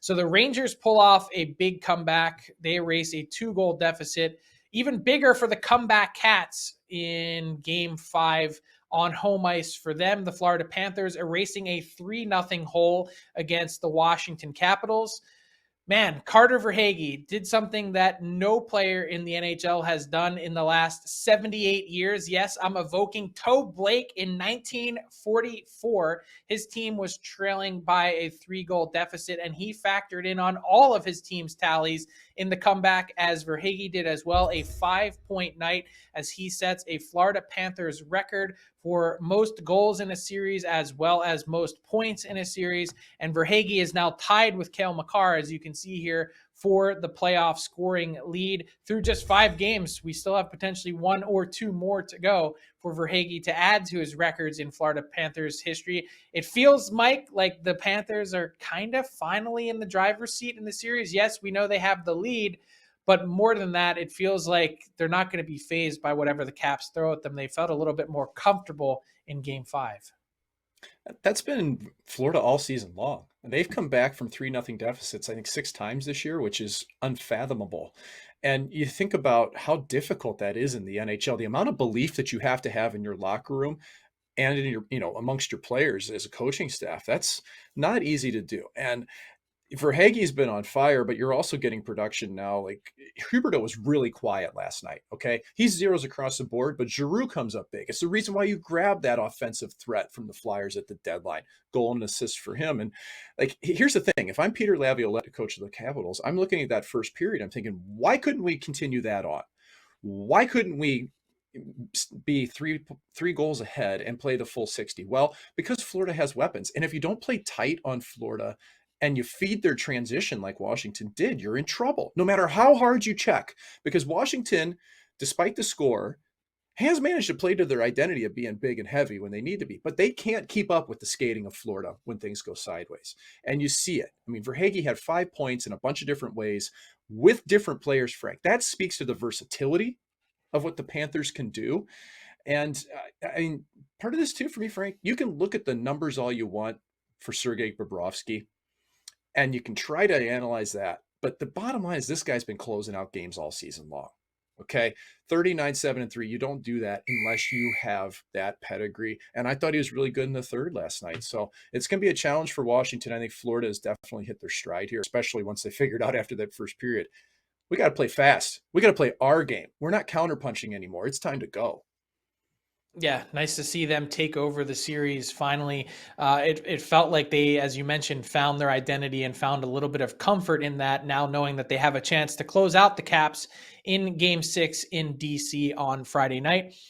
So the Rangers pull off a big comeback. They erase a 2-goal deficit. Even bigger for the comeback Cats in game 5 on home ice for them. The Florida Panthers erasing a 3-0 hole against the Washington Capitals. Man, Carter Verhaeghe did something that no player in the NHL has done in the last 78 years. Yes, I'm evoking Toe Blake in 1944. His team was trailing by a 3-goal deficit, and he factored in on all of his team's tallies in the comeback, as Verhaeghe did as well. A 5-point night as he sets a Florida Panthers record for most goals in a series as well as most points in a series. And Verhaeghe is now tied with Cale Makar, as you can see here, for the playoff scoring lead through just 5 games. We still have potentially 1 or 2 more to go for Verhaeghe to add to his records in Florida Panthers history. It feels, Mike, like the Panthers are kind of finally in the driver's seat in the series. Yes, we know they have the lead, but more than that, it feels like they're not going to be fazed by whatever the Caps throw at them. They felt a little bit more comfortable in game 5. That's been Florida all season long. And they've come back from 3-0 deficits, I think 6 times this year, which is unfathomable. And you think about how difficult that is in the NHL, the amount of belief that you have to have in your locker room and in your, amongst your players as a coaching staff. That's not easy to do. And Verhaeghe's been on fire, but you're also getting production now. Like Huberdeau was really quiet last night. Okay. He's zeros across the board, but Giroux comes up big. It's the reason why you grab that offensive threat from the Flyers at the deadline. Goal and assist for him. And like, here's the thing. If I'm Peter Laviolette, coach of the Capitals, I'm looking at that first period. I'm thinking, why couldn't we continue that on? Why couldn't we be three goals ahead and play the full 60? Well, because Florida has weapons. And if you don't play tight on Florida, and you feed their transition like Washington did, you're in trouble, no matter how hard you check. Because Washington, despite the score, has managed to play to their identity of being big and heavy when they need to be. But they can't keep up with the skating of Florida when things go sideways. And you see it. I mean, Verhaeghe had 5 points in a bunch of different ways with different players, Frank. That speaks to the versatility of what the Panthers can do. And I mean, part of this too for me, Frank, you can look at the numbers all you want for Sergei Bobrovsky, and you can try to analyze that. But the bottom line is this guy's been closing out games all season long. Okay. 39-7-3. You don't do that unless you have that pedigree. And I thought he was really good in the third last night. So it's going to be a challenge for Washington. I think Florida has definitely hit their stride here, especially once they figured out after that first period. We got to play fast. We got to play our game. We're not counterpunching anymore. It's time to go. Yeah, nice to see them take over the series finally. It felt like they, as you mentioned, found their identity and found a little bit of comfort in that, now knowing that they have a chance to close out the Caps in Game 6 in DC on Friday night.